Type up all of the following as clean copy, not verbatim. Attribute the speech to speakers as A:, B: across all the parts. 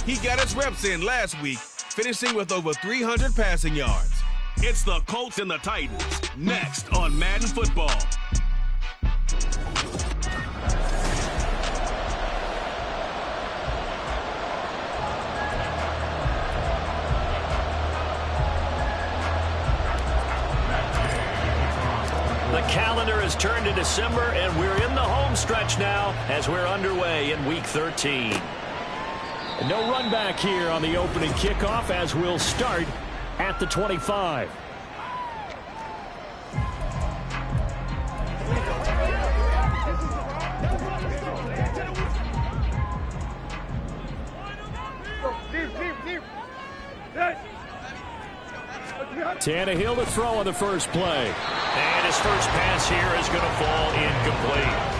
A: He got his reps in last week, finishing with over 300 passing yards. It's the Colts and the Titans, next on Madden Football.
B: The calendar has turned to December, and we're in the home stretch now as we're underway in Week 13. And no run back here on the opening kickoff as we'll start at the 25. Tannehill to throw on the first play. And his first pass here is going to fall incomplete.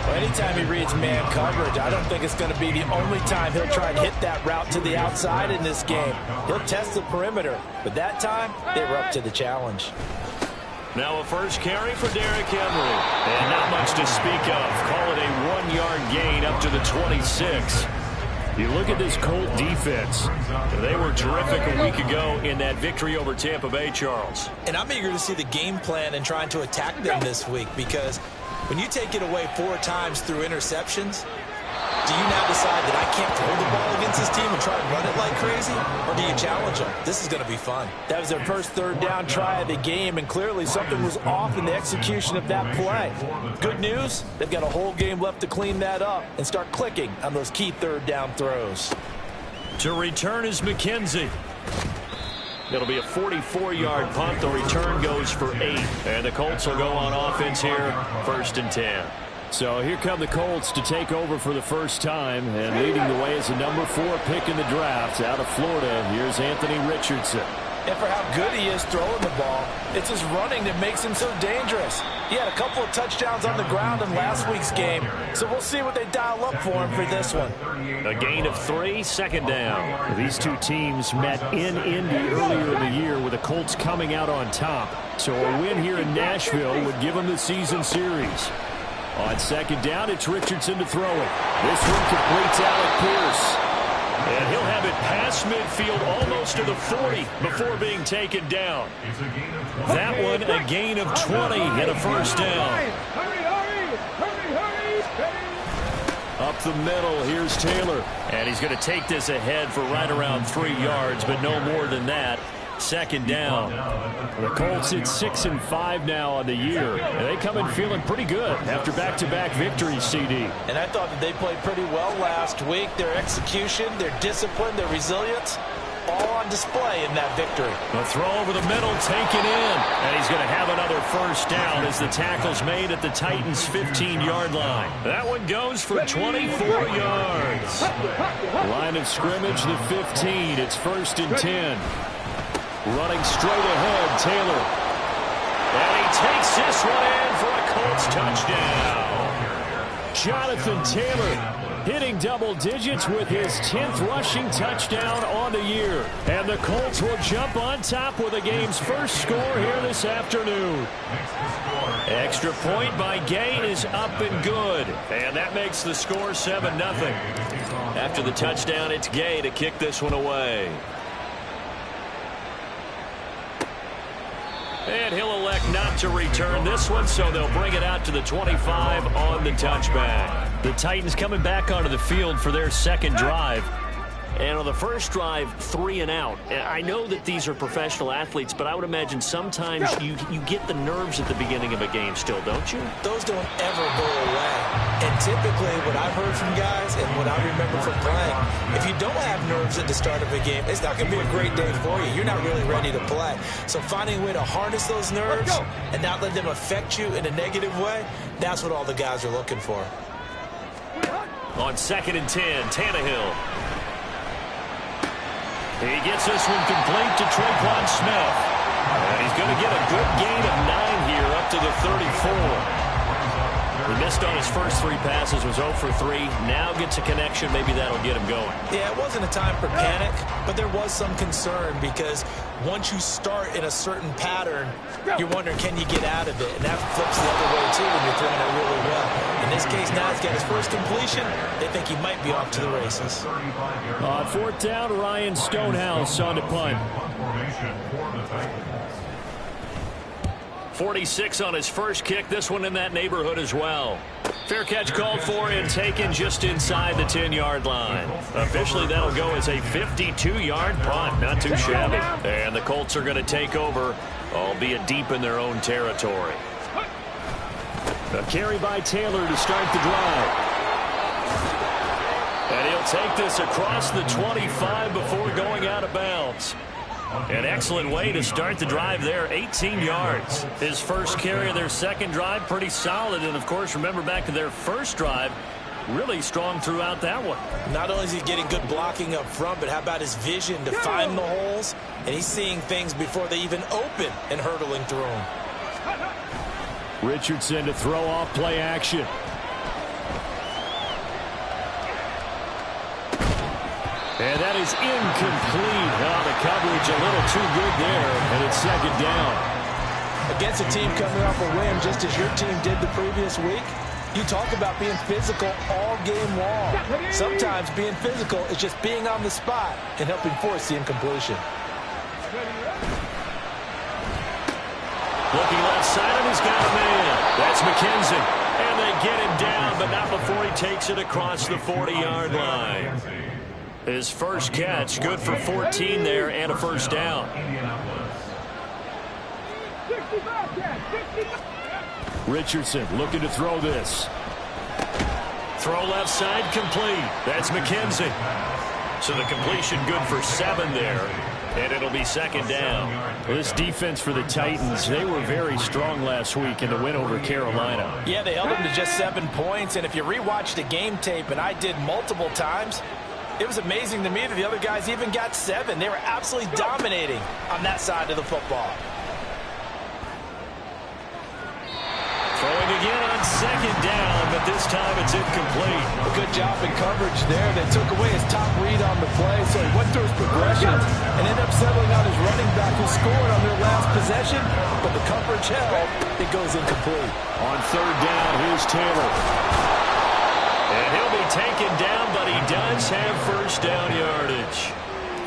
C: Well, anytime he reads man coverage, I don't think it's going to be the only time he'll try and hit that route to the outside in this game. He'll test the perimeter, but that time, they were up to the challenge.
B: Now a first carry for Derrick Henry. And not much to speak of. Call it a 1-yard gain up to the 26. You look at this Colt defense. They were terrific a week ago in that victory over Tampa Bay, Charles.
C: And I'm eager to see the game plan and trying to attack them this week, because when you take it away 4 times through interceptions, do you now decide that I can't throw the ball against this team and try and run it like crazy? Or do you challenge them? This is going to be fun. That was their first third down try of the game, and clearly something was off in the execution of that play. Good news, they've got a whole game left to clean that up and start clicking on those key third down throws.
B: To return is McKenzie. It'll be a 44-yard punt. The return goes for 8. And the Colts will go on offense here, 1st and 10. So here come the Colts to take over for the first time, and leading the way is the number 4 pick in the draft out of Florida. Here's Anthony Richardson.
C: And for how good he is throwing the ball, it's his running that makes him so dangerous. He had a couple of touchdowns on the ground in last week's game, so we'll see what they dial up for him for this one.
B: A gain of 3, 2nd down. These two teams met in Indy earlier in the year with the Colts coming out on top. So a win here in Nashville would give them the season series. On 2nd down, it's Richardson to throw it. This one completes Alec Pierce. And he'll have it past midfield almost to the 40 before being taken down. That one a gain of 20 and a first down. Up the middle, here's Taylor. And he's going to take this ahead for right around 3 yards, but no more than that. 2nd down. The Colts hit 6-5 now on the year. And they come in feeling pretty good after back-to-back victories, CD.
C: And I thought that they played pretty well last week. Their execution, their discipline, their resilience, all on display in that victory.
B: A throw over the middle, taken in. And he's going to have another first down as the tackle's made at the Titans' 15-yard line. That one goes for 24 yards. Line of scrimmage, the 15. It's 1st and 10. Running straight ahead, Taylor. And he takes this one in for a Colts touchdown. Jonathan Taylor hitting double digits with his 10th rushing touchdown on the year. And the Colts will jump on top with the game's first score here this afternoon. Extra point by Gay is up and good. And that makes the score 7-0. After the touchdown, it's Gay to kick this one away. And he'll elect not to return this one, so they'll bring it out to the 25 on the touchback. The Titans coming back onto the field for their 2nd drive. And on the first drive, 3 and out. And I know that these are professional athletes, but I would imagine sometimes you get the nerves at the beginning of a game still, don't you?
C: Those don't ever go away. And typically what I've heard from guys and what I remember from playing, if you don't have nerves at the start of a game, it's not going to be a great day for you. You're not really ready to play. So finding a way to harness those nerves and not let them affect you in a negative way, that's what all the guys are looking for.
B: On 2nd and 10, Tannehill. He gets this one complete to Tre'Quan Smith. And he's going to get a good gain of 9 here up to the 34. He missed on his first 3 passes, was 0 for 3. Now gets a connection. Maybe that'll get him going.
C: Yeah, it wasn't a time for panic, but there was some concern because once you start in a certain pattern, you're wondering, can you get out of it? And that flips the other way, too, when you're throwing it really well. In this case, now he's got his first completion. They think he might be off to the races.
B: On fourth down, Ryan Stonehouse on the punt. 46 on his first kick. This one in that neighborhood as well. Fair catch called for and taken just inside the 10-yard line. Officially, that'll go as a 52-yard punt. Not too shabby. And the Colts are going to take over, albeit deep in their own territory. A carry by Taylor to start the drive. And he'll take this across the 25 before going out of bounds. An excellent way to start the drive there, 18 yards. His first carry of their second drive, pretty solid. And, of course, remember back to their first drive, really strong throughout that one. Not only is he getting good blocking up front, but how about his vision to find the holes? And he's seeing things before they even open and hurdling through them. Richardson to throw off play action. And that is incomplete. The coverage a little too good there, and it's second down. Against a team coming off a win just as your team did the previous week, you talk about being physical all game long. Sometimes being physical is just being on the spot and helping force the incompletion. Looking left side, and he's got a man. That's McKenzie. And they get him down, but not before he takes it across the 40-yard line. His first catch, good for 14 there and a first down. Richardson looking to throw this. Throw left side, complete. That's McKenzie. So the completion good for 7 there. And it'll be second down. This defense for the Titans, they were very strong last week in the win over Carolina. Yeah, they held them to just 7 points. And if you rewatch the game tape, and I did multiple times, it was amazing to me that the other guys even got 7. They were absolutely dominating on that side of the football. Throwing again on second down, but this time it's incomplete. A good job in coverage there. They took away his top read on the play, so he went through his progressions and ended up settling on his running back who scored on their last possession, but the coverage held. It goes incomplete. On third down, here's Taylor. And he'll be taken down, but he does have first down yardage.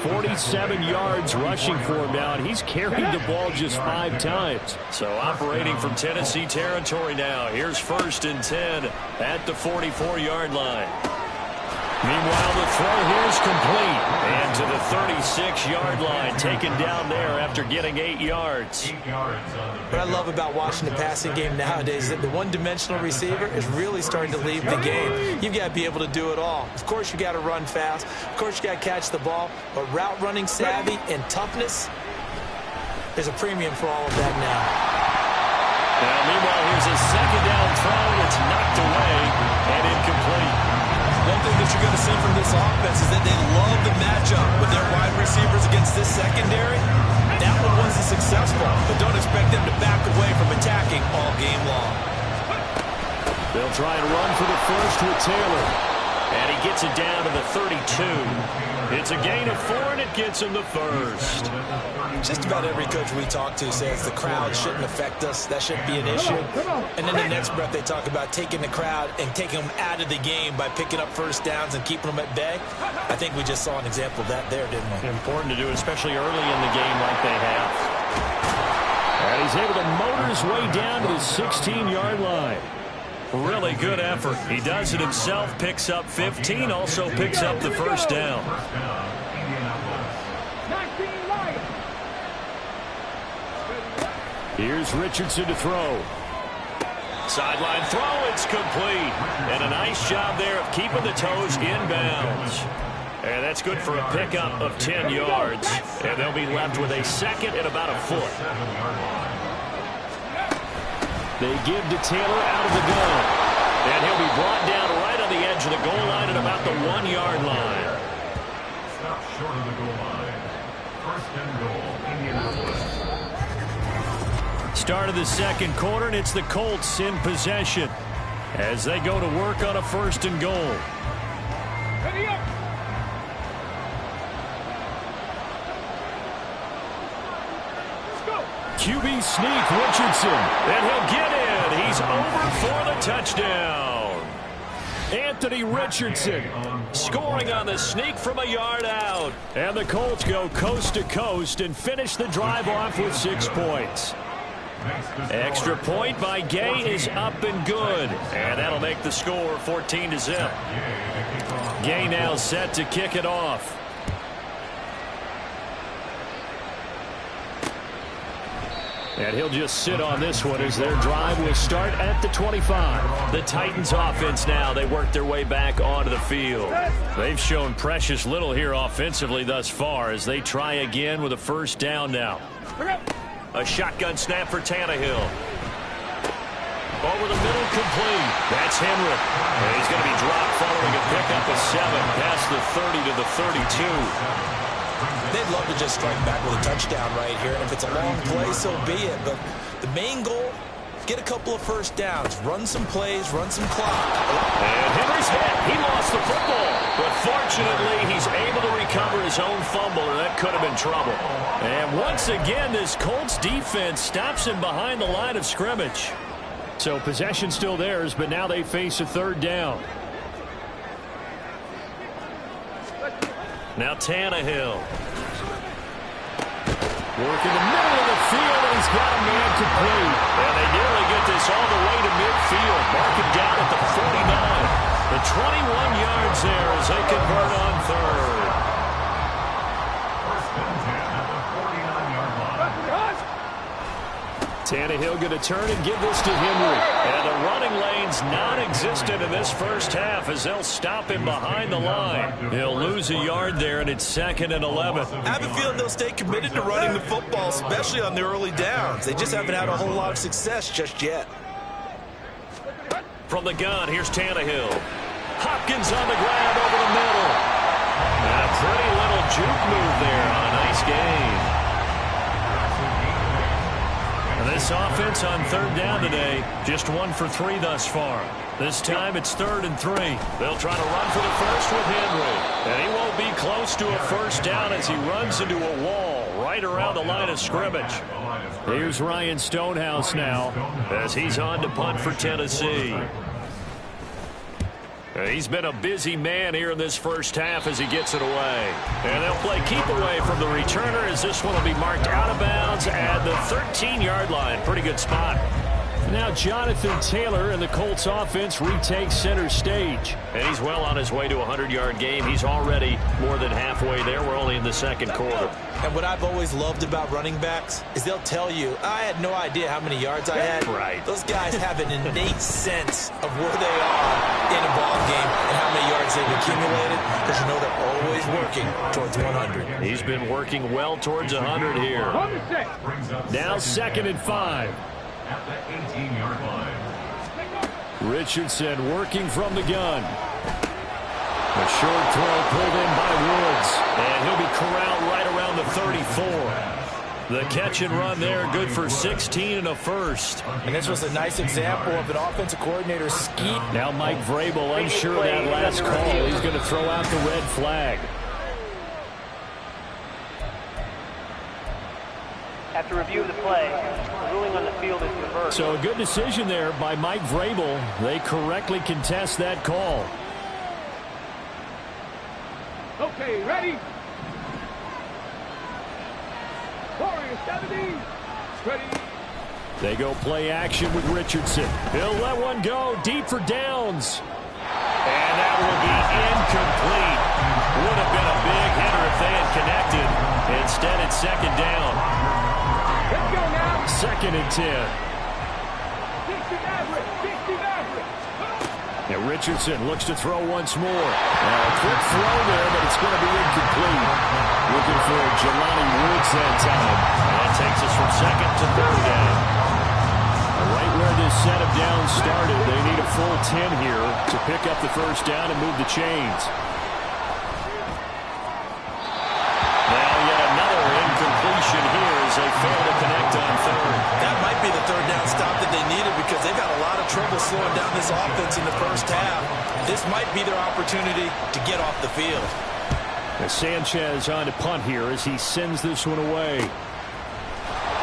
B: 47 yards rushing for him now, and he's carried the ball just 5 times. So operating from Tennessee territory now. Here's first and 10 at the 44-yard line. Meanwhile, the throw here is complete. And to the 36-yard line, taken down there after getting 8 yards. What I love about watching the passing game nowadays is that the one-dimensional receiver is really starting to leave the game. You've got to be able to do it all. Of course, you got to run fast. Of course, you got to catch the ball. But route running savvy and toughness, there's a premium for all of that now. Now, meanwhile, here's a second down throw. It's knocked away and incomplete. One thing that you're going to see from this offense is that they love the matchup with their wide receivers against this secondary. That one wasn't successful, but don't expect them to back away from attacking all game long. They'll try and run for the first with Taylor. And he gets it down to the 32. It's a gain of 4, and it gets him the first. Just about every coach we talk to says the crowd shouldn't affect us. That shouldn't be an issue. And then the next breath they talk about taking the crowd and taking them out of the game by picking up first downs and keeping them at bay. I think we just saw an example of that there, didn't we? Important to do, especially early in the game like they have. And he's able to motor his way down to the 16-yard line. Really good effort. He does it himself, picks up 15, also picks up the first down. Here's Richardson to throw. Sideline throw, it's complete. And a nice job there of keeping the toes inbounds. And that's good for a pickup of 10 yards. And they'll be left with a second and about a foot. They give to Taylor out of the gun. And he'll be brought down right on the edge of the goal line at about the 1-yard line. Stop short of the goal line. First and goal, Indianapolis. Start of the second quarter, and it's the Colts in possession as they go to work on a first and goal. Ready up. QB sneak, Richardson, and he'll get in. He's over for the touchdown. Anthony Richardson scoring on the sneak from a yard out. And the Colts go coast to coast and finish the drive off with 6 points. Extra point by Gay is up and good. And that'll make the score 14-0. Gay now set to kick it off. And he'll just sit on this one as their drive will start at the 25. The Titans offense now, they work their way back onto the field. They've shown precious little here offensively thus far as they try again with a first down now. A shotgun snap for Tannehill. Over the middle, complete. That's Henry. And he's going to be dropped following a pickup of 7 past the 30 to the 32.
C: They'd love to just strike back with a touchdown right here, and if it's a long play, so be it. But the main goal, get a couple of first downs, run some plays, run some clock.
B: And Henry's hit. He lost the football. But fortunately, he's able to recover his own fumble, or that could have been trouble. And once again, this Colts defense stops him behind the line of scrimmage. So possession still theirs, but now they face a third down. Now Tannehill. Working the middle of the field, and he's got a man complete. And they nearly get this all the way to midfield. Mark it down at the 49. The 21 yards there as they convert on third. Tannehill going to turn and give this to Henry. And the running lane's non-existent in this first half as they'll stop him behind the line. He'll lose a yard there, and it's 2nd and 11.
C: I have a feeling they'll stay committed to running the football, especially on the early downs. They just haven't had a whole lot of success just yet.
B: From the gun, here's Tannehill. Hopkins on the grab over the middle. And a pretty little juke move there on a nice game. This offense on third down today, just 1 for 3 thus far. This time it's 3rd and 3. They'll try to run for the first with Henry. And he won't be close to a first down as he runs into a wall right around the line of scrimmage. Here's Ryan Stonehouse now as he's on to punt for Tennessee. He's been a busy man here in this first half as he gets it away. And they'll play keep away from the returner as this one will be marked out of bounds at the 13-yard line. Pretty good spot. Now Jonathan Taylor and the Colts offense retake center stage. And he's well on his way to a 100-yard game. He's already more than halfway there. We're only in the second quarter.
C: And what I've always loved about running backs is they'll tell you, I had no idea how many yards I had.
B: Right.
C: Those guys have an innate sense of where they are in a ball game and how many yards they've accumulated, because you know they're always working towards 100.
B: He's been working well towards 100 here. Now 2nd and 5.
D: At the 18-yard line.
B: Richardson working from the gun. A short throw pulled in by Woods. And he'll be corralled right around the 34. The catch and run there, good for 16 and a first.
C: And this was a nice example of an offensive coordinator scheme.
B: Now Mike Vrabel unsure of that last call. He's going to throw out the red flag.
E: After review of the play, the ruling on the field is reversed.
B: So a good decision there by Mike Vrabel. They correctly contest that call.
F: Okay, ready? Warriors 70. Ready.
B: They go play action with Richardson. He'll let one go deep for downs. And that will be incomplete. Would have been a big hitter if they had connected. Instead, it's 2nd down.
F: Let's go now.
B: 2nd and 10.
F: 60 average. 60 average.
B: Now Richardson looks to throw once more. A quick throw there, but it's going to be incomplete. Looking for Jelani Woods that time. And that takes us from 2nd to 3rd down. Right where this set of downs started, they need a full 10 here to pick up the first down and move the chains. Now yet another incompletion here as they fail to connect on 3rd.
C: That might be the 3rd down stop that they needed, because they've had a lot of trouble slowing down this offense in the first half. This might be their opportunity to get off the field.
B: Now Sanchez on to punt here as he sends this one away.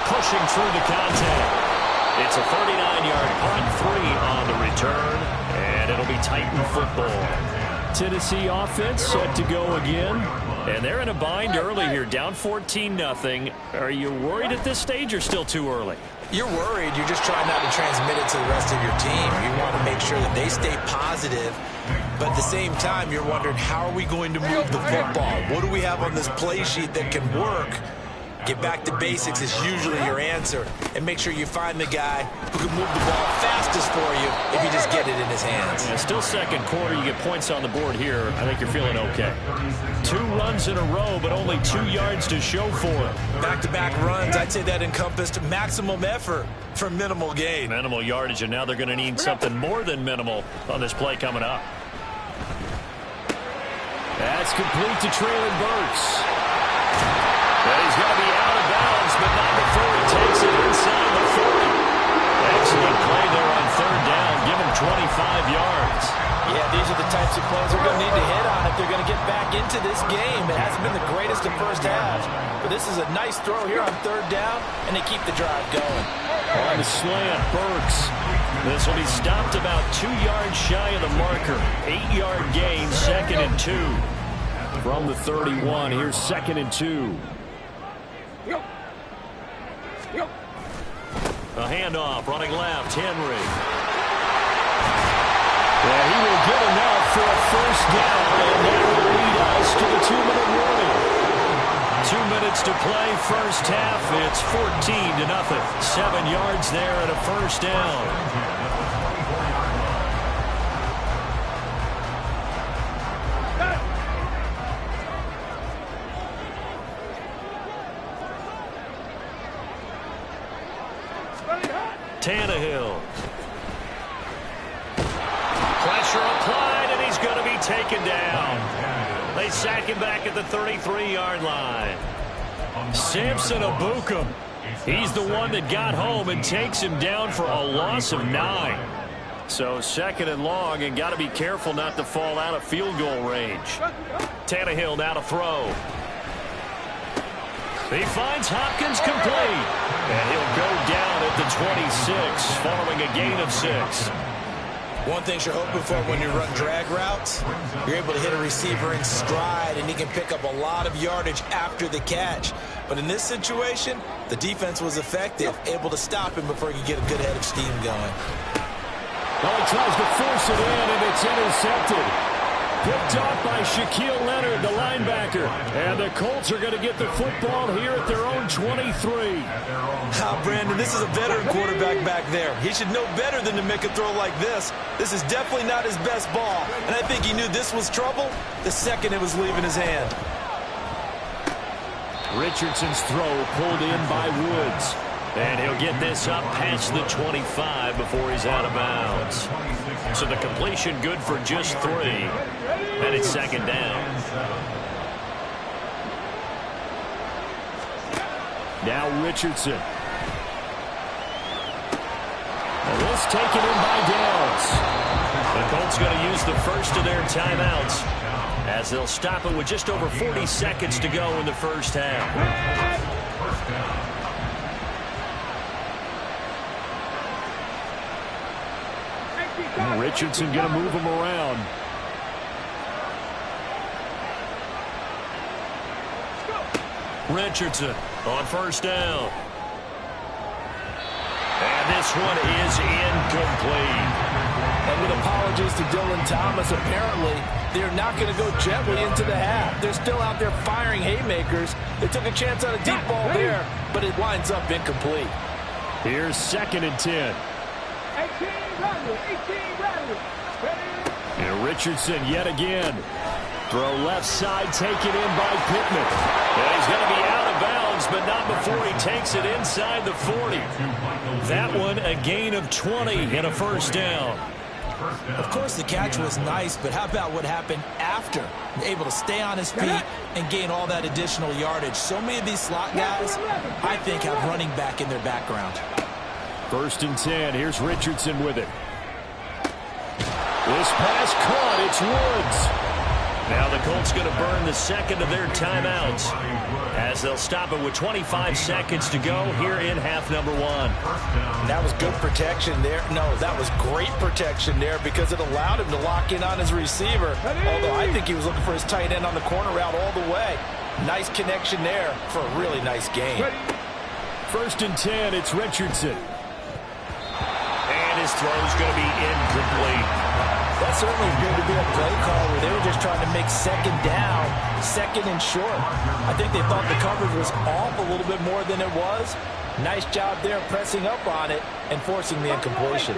B: Pushing through the contact. It's a 39-yard punt, 3 on the return. And And it'll be Titan football. Tennessee offense set to go again. And they're in a bind early here, down 14-0. Are you worried at this stage or still too early?
C: You're worried. You're just trying not to transmit it to the rest of your team. You want to make sure that they stay positive. But at the same time, you're wondering, how are we going to move the football? What do we have on this play sheet that can work? Get back to basics is usually your answer. And make sure you find the guy who can move the ball fastest for you if you just get it in his hands.
B: Yeah, still second quarter. You get points on the board here. I think you're feeling okay. 2 runs in a row, but only 2 yards to show for it.
C: Back-to-back runs, I'd say that encompassed maximum effort for minimal gain.
B: Minimal yardage, and now they're going to need something more than minimal on this play coming up. That's complete to Traylon Burks. And he's going to be out of bounds, but not before he takes it inside the 40. Excellent play there on 3rd down. Give him 25 yards.
C: Yeah, these are the types of plays they're going to need to hit on if they're going to get back into this game. It hasn't been the greatest of first halves, but this is a nice throw here on 3rd down, and they keep the drive going.
B: On the slant, Burks. This will be stopped about 2 yards shy of the marker. 8-yard gain, 2nd and 2. From the 31, here's 2nd and 2. A handoff, running left, Henry. Yeah, he will get enough for a first down, and that will lead us to the 2-minute warning. 2 minutes to play, first half. It's 14-0. 7 yards there and a first down. Tannehill. Pressure applied, and he's going to be taken down. They sack him back at the 33-yard line. Samson Abukum. He's the one that got home and takes him down for a loss of 9. So 2nd and long, and got to be careful not to fall out of field goal range. Tannehill now to throw. He finds Hopkins complete. And he'll go down at the 26 following a gain of 6.
C: One thing you're hoping for when you run drag routes, you're able to hit a receiver in stride, and he can pick up a lot of yardage after the catch. But in this situation, the defense was effective, able to stop him before he could get a good head of steam going.
B: Well, he tries to force it in, and it's intercepted. Picked off by Shaquille Leonard, the linebacker. And the Colts are going to get the football here at their own 23.
C: Brandon, this is a veteran quarterback back there. He should know better than to make a throw like this. This is definitely not his best ball. And I think he knew this was trouble the second it was leaving his hand.
B: Richardson's throw pulled in by Woods. And he'll get this up past the 25 before he's out of bounds. So the completion good for just 3. And it's 2nd down. Now Richardson. And this taken in by Downs. The Colts going to use the first of their timeouts as they'll stop it with just over 40 seconds to go in the first half. Richardson going to move him around. Richardson on first down. And this one is incomplete.
G: And with apologies to Dylan Thomas, apparently they're not going to go gently into the half. They're still out there firing haymakers. They took a chance on a deep ball there, but it winds up incomplete.
B: Here's 2nd and 10.
F: 18 runners.
B: And Richardson yet again. Throw left side, taken in by Pittman. And he's going to be out of bounds, but not before he takes it inside the 40. That one a gain of 20 and a first down.
C: Of course, the catch was nice, but how about what happened after? Able to stay on his feet and gain all that additional yardage. So many of these slot guys, I think, have running back in their background.
B: 1st and 10. Here's Richardson with it. This pass caught. It's Woods. Now the Colts going to burn the second of their timeouts as they'll stop it with 25 seconds to go here in half number 1.
G: That was good protection there. No, that was great protection there because it allowed him to lock in on his receiver. Although I think he was looking for his tight end on the corner route all the way. Nice connection there for a really nice game.
B: 1st and 10, it's Richardson. And his throw's going to be incomplete.
G: That certainly appeared to be a play call where they were just trying to make second down, second and short. I think they thought the coverage was off a little bit more than it was. Nice job there pressing up on it and forcing the incompletion.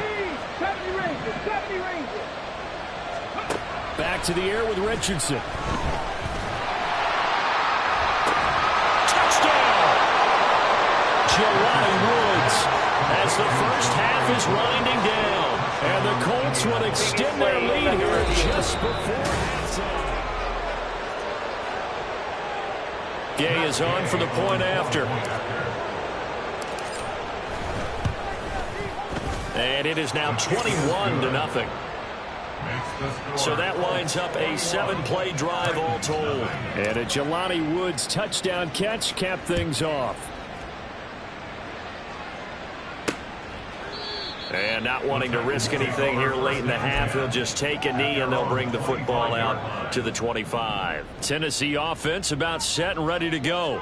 B: Back to the air with Richardson. Jelani Woods as the first half is winding down. And the Colts will extend their lead here just before halftime. Gay is on for the point after. And it is now 21-0. So that winds up a 7-play drive all told. And a Jelani Woods touchdown catch capped things off. And not wanting to risk anything here late in the half, he'll just take a knee and they'll bring the football out to the 25. Tennessee offense about set and ready to go.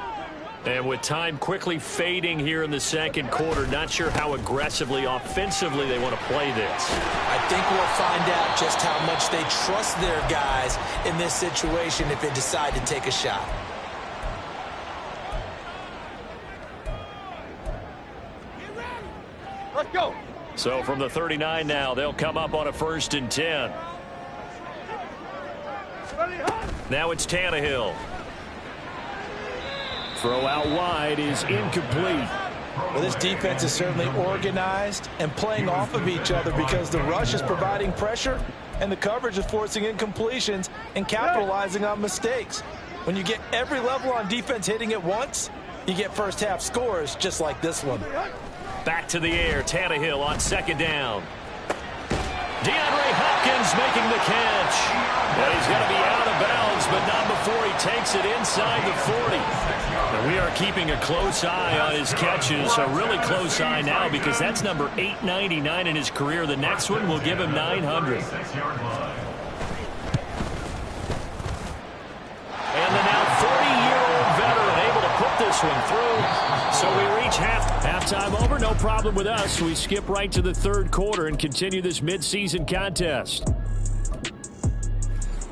B: And with time quickly fading here in the second quarter, not sure how aggressively, offensively they want to play this.
C: I think we'll find out just how much they trust their guys in this situation if they decide to take a shot.
F: Let's go.
B: So from the 39 now, they'll come up on a 1st and 10. Now it's Tannehill. Throw out wide is incomplete.
G: Well, this defense is certainly organized and playing off of each other because the rush is providing pressure and the coverage is forcing incompletions and capitalizing on mistakes. When you get every level on defense hitting at once, you get first half scores just like this one.
B: Back to the air, Tannehill on 2nd down. DeAndre Hopkins making the catch. And he's going to be out of bounds, but not before he takes it inside the 40. And we are keeping a close eye on his catches, a really close eye now because that's number 899 in his career. The next one will give him 900. And the now 40-year-old veteran able to put this one through. So we reach halftime over. No problem with us. We skip right to the 3rd quarter and continue this midseason contest.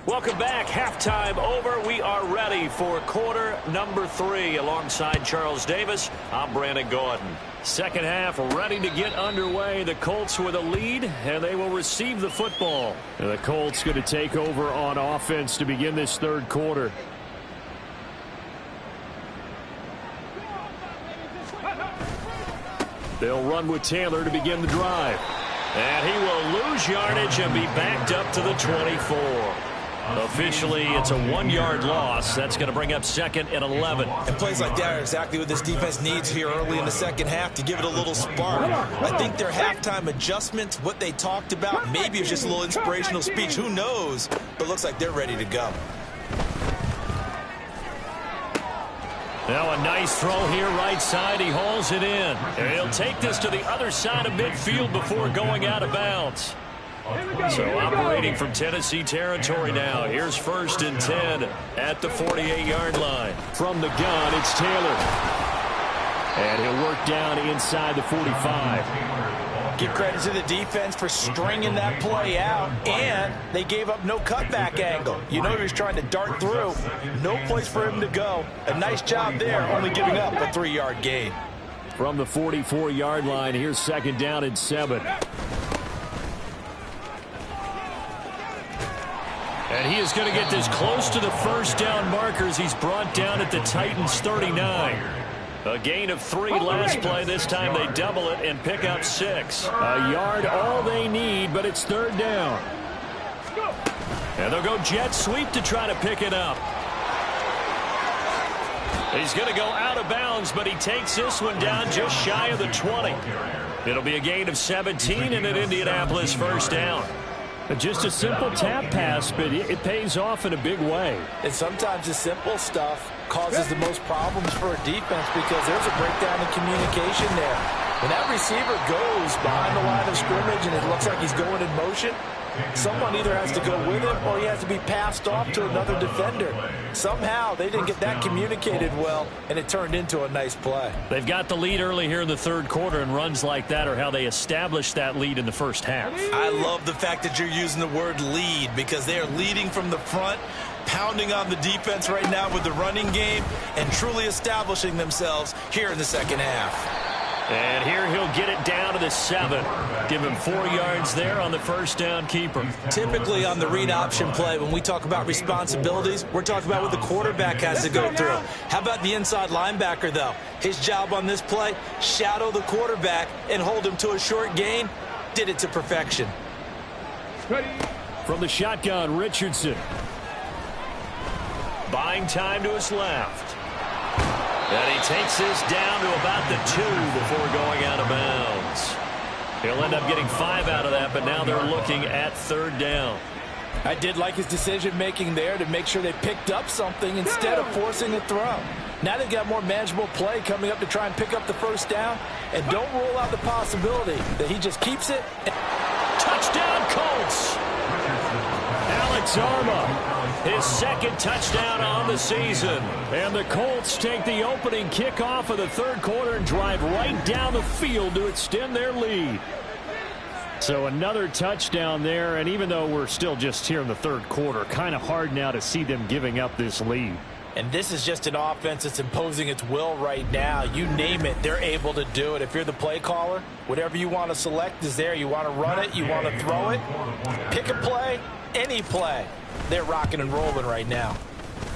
B: Welcome back. Halftime over. We are ready for quarter number 3. Alongside Charles Davis, I'm Brandon Gordon. Second half ready to get underway. The Colts with a lead, and they will receive the football. And the Colts going to take over on offense to begin this 3rd quarter. They'll run with Taylor to begin the drive. And he will lose yardage and be backed up to the 24. Officially, it's a 1-yard loss. That's going to bring up 2nd and 11.
C: And plays like that are exactly what this defense needs here early in the second half to give it a little spark. I think their halftime adjustments, what they talked about, maybe it's just a little inspirational speech. Who knows? But looks like they're ready to go.
B: Now a nice throw here right side. He hauls it in. And he'll take this to the other side of midfield before going out of bounds. So operating from Tennessee territory now. Here's 1st and 10 at the 48-yard line. From the gun, it's Taylor. And he'll work down inside the 45.
G: Give credit to the defense for stringing that play out, and they gave up no cutback angle. You know he was trying to dart through. No place for him to go. A nice job there, only giving up a 3-yard gain.
B: From the 44-yard line, here's 2nd down and 7. And he is going to get this close to the 1st down markers. He's brought down at the Titans' 39. A gain of 3 last play. This time they double it and pick up 6. A yard all they need, but it's 3rd down. And they'll go jet sweep to try to pick it up. He's going to go out of bounds, but he takes this one down just shy of the 20. It'll be a gain of 17 and an Indianapolis 1st down. Just a simple tap pass, but it pays off in a big way.
G: And sometimes the simple stuff causes the most problems for a defense because there's a breakdown in communication there. When that receiver goes behind the line of scrimmage and it looks like he's going in motion, someone either has to go with him or he has to be passed off to another defender. Somehow they didn't get that communicated well, and it turned into a nice play.
B: They've got the lead early here in the third quarter, and runs like that are how they established that lead in the first half.
C: I love the fact that you're using the word lead because they are leading from the front, pounding on the defense right now with the running game, and truly establishing themselves here in the second half.
B: And here he'll get it down to the 7. Give him 4 yards there on the first down keeper.
C: Typically on the read option play, when we talk about responsibilities, we're talking about what the quarterback has to go through. How about the inside linebacker, though? His job on this play, shadow the quarterback and hold him to a short gain. Did it to perfection.
B: From the shotgun, Richardson. Buying time to his left. And he takes this down to about the 2 before going out of bounds. He'll end up getting 5 out of that, but now they're looking at third down.
G: I did like his decision-making there to make sure they picked up something instead of forcing a throw. Now they've got more manageable play coming up to try and pick up the first down, and don't rule out the possibility that he just keeps it.
B: Touchdown, Colts! Alex Arma. His second touchdown on the season. And the Colts take the opening kickoff of the third quarter and drive right down the field to extend their lead. So another touchdown there, and even though we're still just here in the third quarter, kind of hard now to see them giving up this lead.
G: And this is just an offense that's imposing its will right now. You name it, they're able to do it. If you're the play caller, whatever you want to select is there. You want to run it, you want to throw it, pick a play, any play. They're rocking and rolling right now.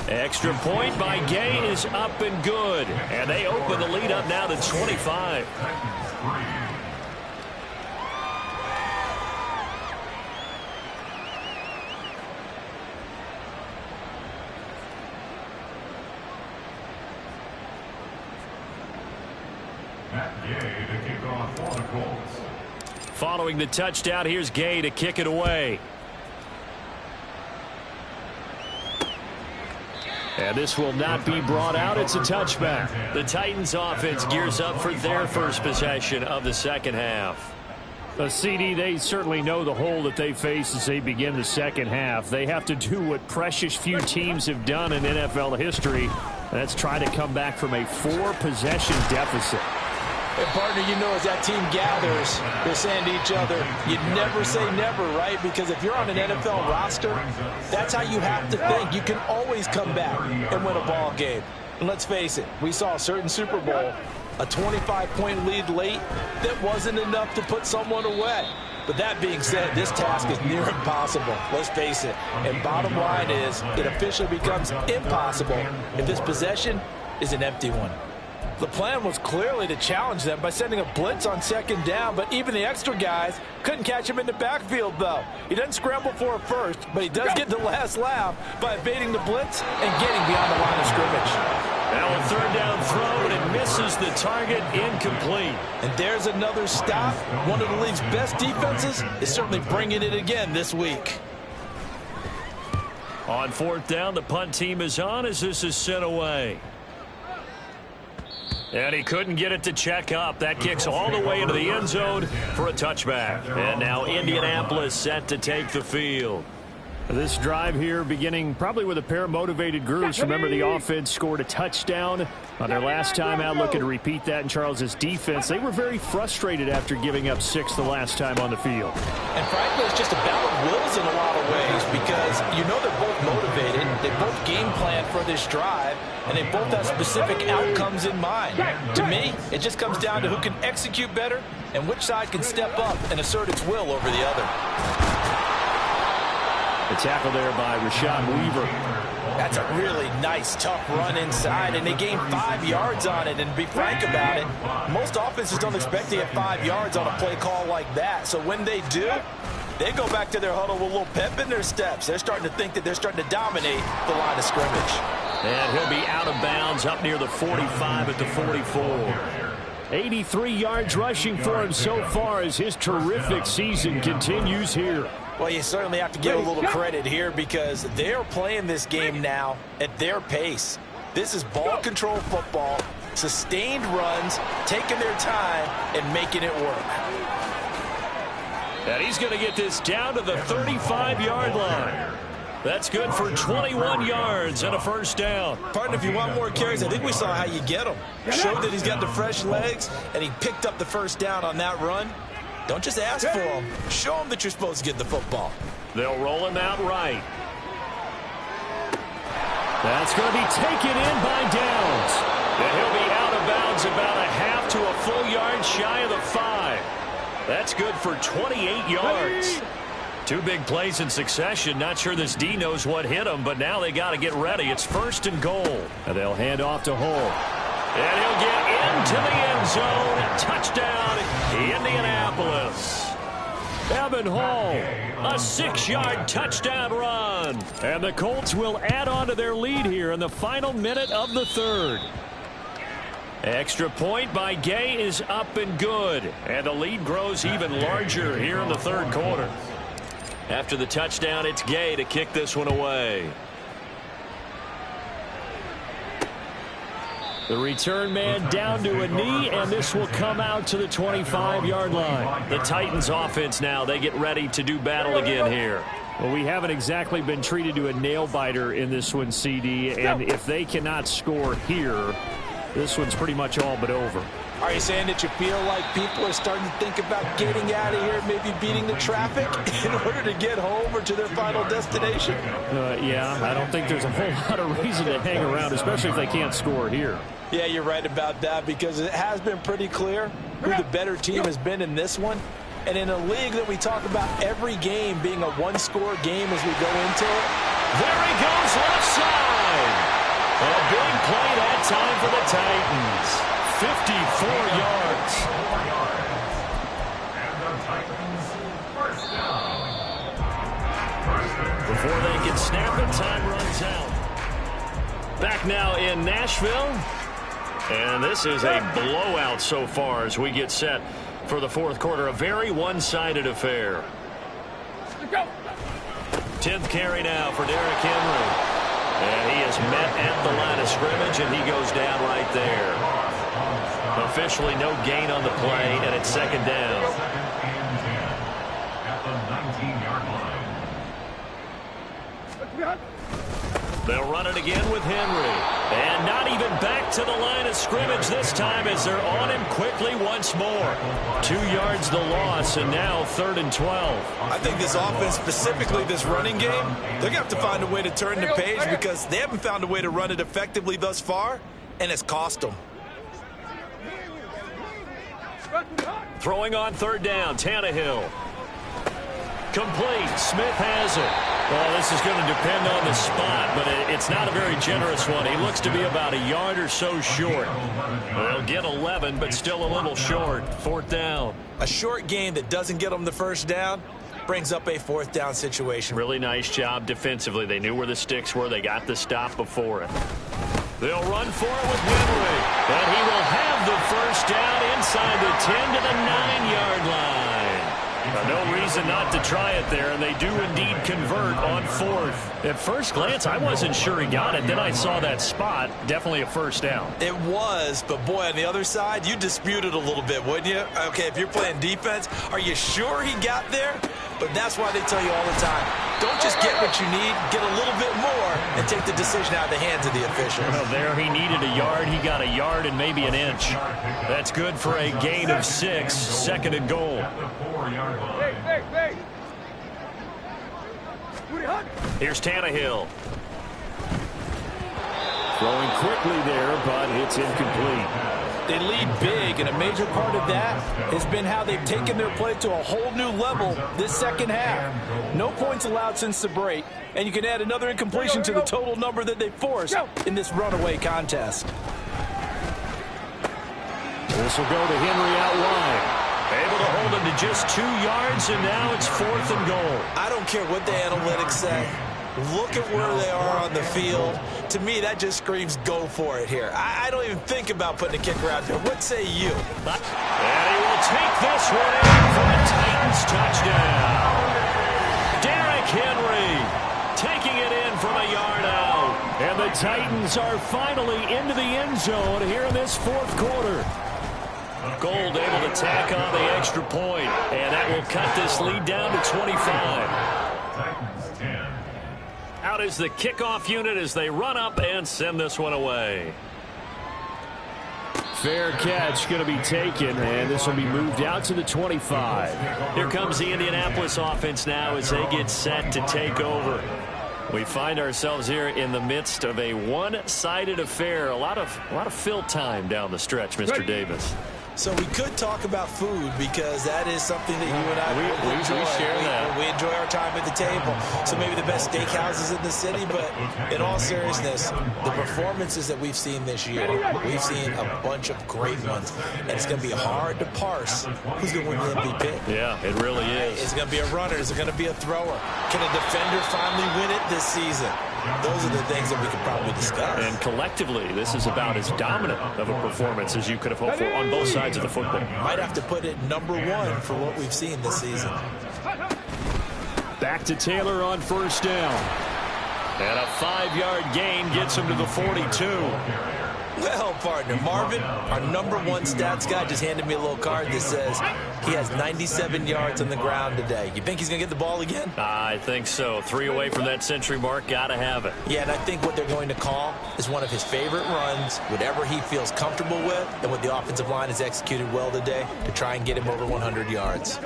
B: Extra point by Gay is up and good. And they open the lead up now to 25. Following the touchdown, here's Gay to kick it away. And this will not be brought out. It's a touchback. The Titans offense gears up for their first possession of the second half. CD, they certainly know the hole that they face as they begin the second half. They have to do what precious few teams have done in NFL history. That's try to come back from a 4-possession deficit.
G: And partner, you know, as that team gathers, they're saying to each other, you never say never, right? Because if you're on an NFL roster, that's how you have to think. You can always come back and win a ball game. And let's face it, we saw a certain Super Bowl, a 25-point lead late that wasn't enough to put someone away. But that being said, this task is near impossible. Let's face it. And bottom line is, it officially becomes impossible if this possession is an empty one. The plan was clearly to challenge them by sending a blitz on second down, but even the extra guys couldn't catch him in the backfield, though. He doesn't scramble for a first, but he does get the last laugh by evading the blitz and getting beyond the line of scrimmage.
B: Now a third down throw, and it misses the target, incomplete.
G: And there's another stop. One of the league's best defenses is certainly bringing it again this week.
B: On fourth down, the punt team is on as this is sent away. And he couldn't get it to check up. That kicks all the way into the end zone for a touchback. And now Indianapolis set to take the field. This drive here beginning probably with a pair of motivated groups. Remember, the offense scored a touchdown on their last time out. Looking to repeat that in Charles's defense. They were very frustrated after giving up 6 the last time on the field.
G: And frankly, it's just a battle of wills in a lot of ways because you know they're both motivated. They both game plan for this drive, and they both have specific outcomes in mind. To me, it just comes down to who can execute better and which side can step up and assert its will over the other.
B: The tackle there by Rashad Weaver.
G: That's a really nice, tough run inside, and they gained 5 yards on it. And to be frank about it, most offenses don't expect to get 5 yards on a play call like that. So when they do, they go back to their huddle with a little pep in their steps. They're starting to think that they're starting to dominate the line of scrimmage.
B: And he'll be out of bounds up near the 45 at the 44. 83 yards rushing for him so far as his terrific season continues here.
C: Well, you certainly have to give a little credit here because they're playing this game now at their pace. This is ball control football, sustained runs, taking their time, and making it work.
B: And he's going to get this down to the 35-yard line. That's good for 21 yards and a first down.
C: Partner, if you want more carries, I think we saw how you get them. Showed that he's got the fresh legs, and he picked up the first down on that run. Don't just ask for them. Show them that you're supposed to get the football.
B: They'll roll him out right. That's going to be taken in by Downs. And he'll be out of bounds about a half to a full yard shy of the 5. That's good for 28 yards. 2 big plays in succession. Not sure this D knows what hit him, but now they got to get ready. It's 1st and goal. And they'll hand off to Hull. And he'll get into the end zone. Touchdown, Indianapolis. Evan Hull, a 6-yard touchdown run. And the Colts will add on to their lead here in the final minute of the 3rd. Extra point by Gay is up and good. And the lead grows even larger here in the 3rd quarter. After the touchdown, it's Gay to kick this one away. The return man down to a knee, and this will come out to the 25-yard line. The Titans offense now, they get ready to do battle again here. Well, we haven't exactly been treated to a nail-biter in this one, CD, and if they cannot score here, this one's pretty much all but over.
C: Are you saying that you feel like people are starting to think about getting out of here, maybe beating the traffic in order to get home or to their final destination?
B: Yeah, I don't think there's a whole lot of reason to hang around, especially if they can't score here.
C: Yeah, you're right about that because it has been pretty clear who the better team has been in this one. And in a league that we talk about every game being a one-score game as we go into it.
B: There he goes left side. A big play that time for the Titans. 54 yards.
D: And the Titans first down.
B: Before they can snap it, time runs out. Back now in Nashville. And this is a blowout so far as we get set for the 4th quarter. A very one-sided affair. 10th carry now for Derrick Henry. And he is met at the line of scrimmage, and he goes down right there. Officially no gain on the play, and it's 2nd down.
D: At the 19-yard line.
B: They'll run it again with Henry. And not even back to the line of scrimmage this time as they're on him quickly once more. 2 yards the loss, and now 3rd and 12.
C: I think this offense, specifically this running game, they're going to have to find a way to turn the page because they haven't found a way to run it effectively thus far, and it's cost them.
B: Throwing on 3rd down, Tannehill. Complete. Smith has it. Well, this is going to depend on the spot, but it's not a very generous one. He looks to be about a yard or so short. They'll get 11, but still a little short. 4th down.
C: A short game that doesn't get them the first down brings up a 4th down situation.
B: Really nice job defensively. They knew where the sticks were. They got the stop before it. They'll run for it with Henry. And he will have the first down inside the 10 to the 9-yard line. No reason not to try it there, and they do indeed convert on 4th. At first glance, I wasn't sure he got it. Then I saw that spot. Definitely a first down.
C: It was, but boy, on the other side, you dispute it a little bit, wouldn't you? Okay, if you're playing defense, are you sure he got there? But that's why they tell you all the time, don't just get what you need, get a little bit more, and take the decision out of the hands of the officials.
B: Well, there he needed a yard. He got a yard and maybe an inch. That's good for a gain of 6, 2nd and goal. Here's Tannehill. Throwing quickly there, but it's incomplete.
G: They lead big, and a major part of that has been how they've taken their play to a whole new level this second half. No points allowed since the break, and you can add another incompletion to the total number that they forced in this runaway contest.
B: This will go to Henry out wide. Able to hold him to just 2 yards, and now it's 4th and goal.
C: I don't care what the analytics say. Look at where they are on the field. To me, that just screams go for it here. I don't even think about putting a kicker out there. What say you?
B: And he will take this one in for a Titans touchdown. Derrick Henry taking it in from a yard out. And the Titans are finally into the end zone here in this fourth quarter. Gold able to tack on the extra point, and that will cut this lead down to 25.
D: Titans 10.
B: Out is the kickoff unit as they run up and send this one away. Fair catch going to be taken, and this will be moved out to the 25. Here comes the Indianapolis offense now as they get set to take over. We find ourselves here in the midst of a one-sided affair. A lot of fill time down the stretch, Mr. Davis.
C: So we could talk about food because that is something that you and I enjoy.
B: We share that.
C: We enjoy our time at the table. So maybe the best steakhouses in the city, but in all seriousness, the performances that we've seen this year, we've seen a bunch of great ones. And it's going to be hard to parse who's going to win the MVP.
B: Yeah, it really is.
C: Is it going to be a runner? Is it going to be a thrower? Can a defender finally win it this season? Those are the things that we could probably discuss.
B: And collectively, this is about as dominant of a performance as you could have hoped for on both sides of the football.
C: Might have to put it #1 for what we've seen this season.
B: Back to Taylor on first down. And a 5-yard gain gets him to the 42.
C: Well, partner, Marvin, our #1 stats guy, just handed me a little card that says he has 97 yards on the ground today. You think he's going to get the ball again?
B: I think so. 3 away from that century mark. Got to have it.
C: Yeah, and I think what they're going to call is one of his favorite runs, whatever he feels comfortable with, and what the offensive line has executed well today to try and get him over 100 yards.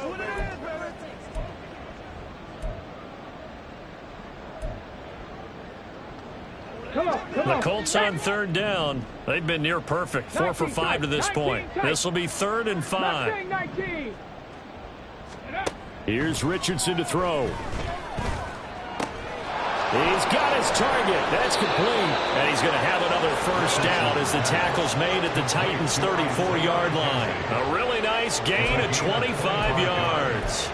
B: The Colts on third down. They've been near perfect. 4 for 5 to this point. This will be 3rd and 5. Here's Richardson to throw. He's got his target. That's complete. And he's going to have another first down as the tackle's made at the Titans' 34-yard line. A really nice gain of 25 yards.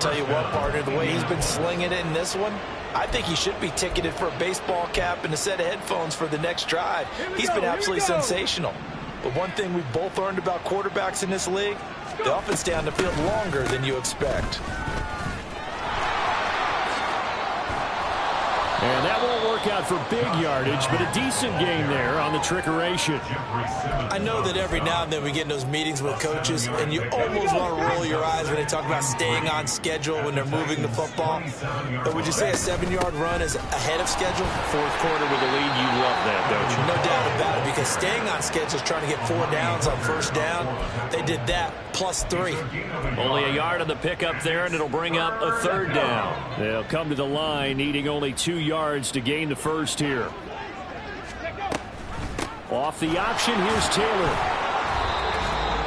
C: Tell you what, partner, the way he's been slinging it in this one, I think he should be ticketed for a baseball cap and a set of headphones for the next drive. He's been absolutely sensational. But one thing we've both learned about quarterbacks in this league, they often stay on the field longer than you expect.
B: And that won't work out for big yardage, but a decent gain there on the trickeration.
C: I know that every now and then we get in those meetings with coaches, and you almost want to roll your eyes when they talk about staying on schedule when they're moving the football. But would you say a 7-yard run is ahead of schedule?
B: Fourth quarter with a lead, you love that, don't you?
C: No doubt about it, because staying on schedule is trying to get 4 downs on first down. They did that plus 3.
B: Only a yard on the pickup there, and it'll bring up a 3rd down. They'll come to the line, needing only 2 yards to gain the first here. Off the option, here's Taylor.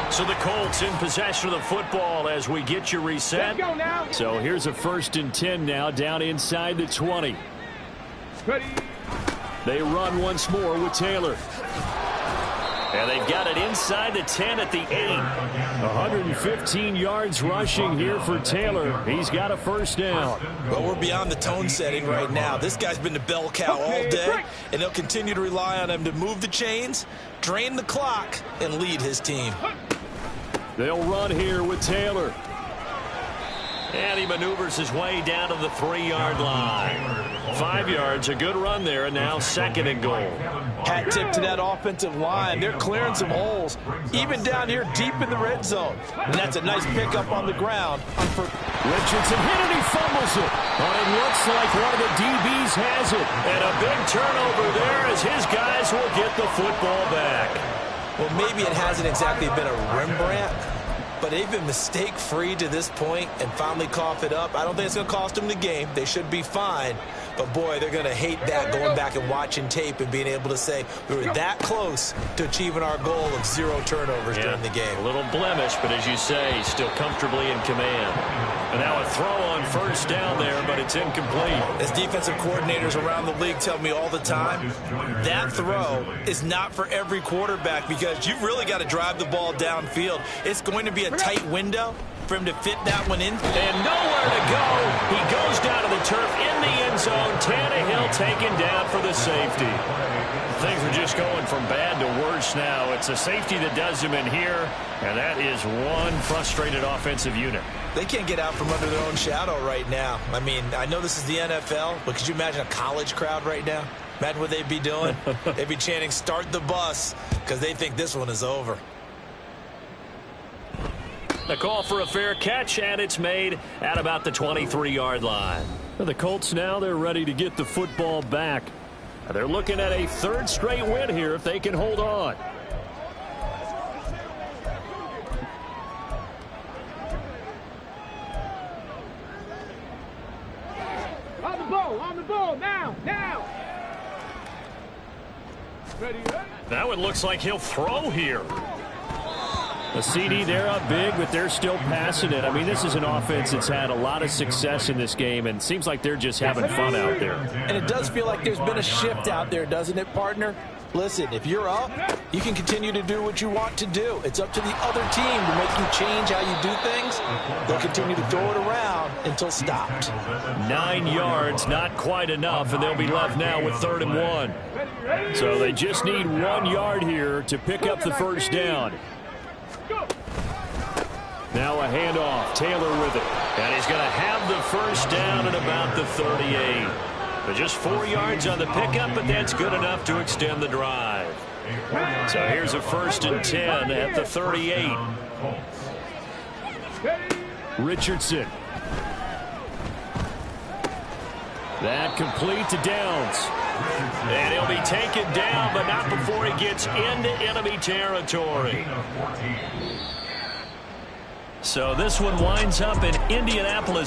B: So the Colts in possession of the football as we get you reset. So here's a 1st and 10 now, down inside the 20. They run once more with Taylor. And they've got it inside the 10 at the 8. 115 yards rushing here for Taylor. He's got a first down.
C: Well, we're beyond the tone setting right now. This guy's been the bell cow all day, and they'll continue to rely on him to move the chains, drain the clock, and lead his team.
B: They'll run here with Taylor. And he maneuvers his way down to the 3-yard line. 5 yards, a good run there, and now 2nd and goal.
G: Hat tip to that offensive line. They're clearing some holes, even down here deep in the red zone. And that's a nice pickup on the ground.
B: Richardson hit it, he fumbles it. But it looks like one of the DBs has it. And a big turnover there as his guys will get the football back.
C: Well, maybe it hasn't exactly been a Rembrandt, but they've been mistake-free to this point and finally cough it up. I don't think it's going to cost them the game. They should be fine. But, boy, they're going to hate that, going back and watching tape and being able to say we were that close to achieving our goal of 0 turnovers during the game.
B: A little blemish, but as you say, still comfortably in command. And now a throw on first down there, but it's incomplete.
C: As defensive coordinators around the league tell me all the time, that throw is not for every quarterback because you've really got to drive the ball downfield. It's going to be a tight window. for him to fit that one in.
B: And nowhere to go. He goes down to the turf in the end zone. Tannehill taken down for the safety. Things are just going from bad to worse now. It's a safety that does him in here, and that is one frustrated offensive unit.
C: They can't get out from under their own shadow right now. I mean, I know this is the NFL, but could you imagine a college crowd right now? Imagine what they'd be doing. They'd be chanting, "Start the bus," because they think this one is over.
B: The call for a fair catch, and it's made at about the 23-yard line. The Colts now, they're ready to get the football back. They're looking at a third straight win here if they can hold on.
F: On the ball, now. Ready.
B: That one looks like he'll throw here. The CD, they're up big, but they're still passing it. I mean, this is an offense that's had a lot of success in this game, and it seems like they're just having fun out there.
G: And it does feel like there's been a shift out there, doesn't it, partner? Listen, if you're up, you can continue to do what you want to do. It's up to the other team to make you change how you do things. They'll continue to throw it around until stopped.
B: 9 yards, not quite enough, and they'll be left now with 3rd and 1. So they just need 1 yard here to pick up the first down. Now a handoff. Taylor with it. And he's going to have the first down at about the 38. But just 4 yards on the pickup, but that's good enough to extend the drive. So here's a 1st and 10 at the 38. Richardson. That complete to Downs. And he'll be taken down, but not before he gets into enemy territory. So this one winds up in Indianapolis.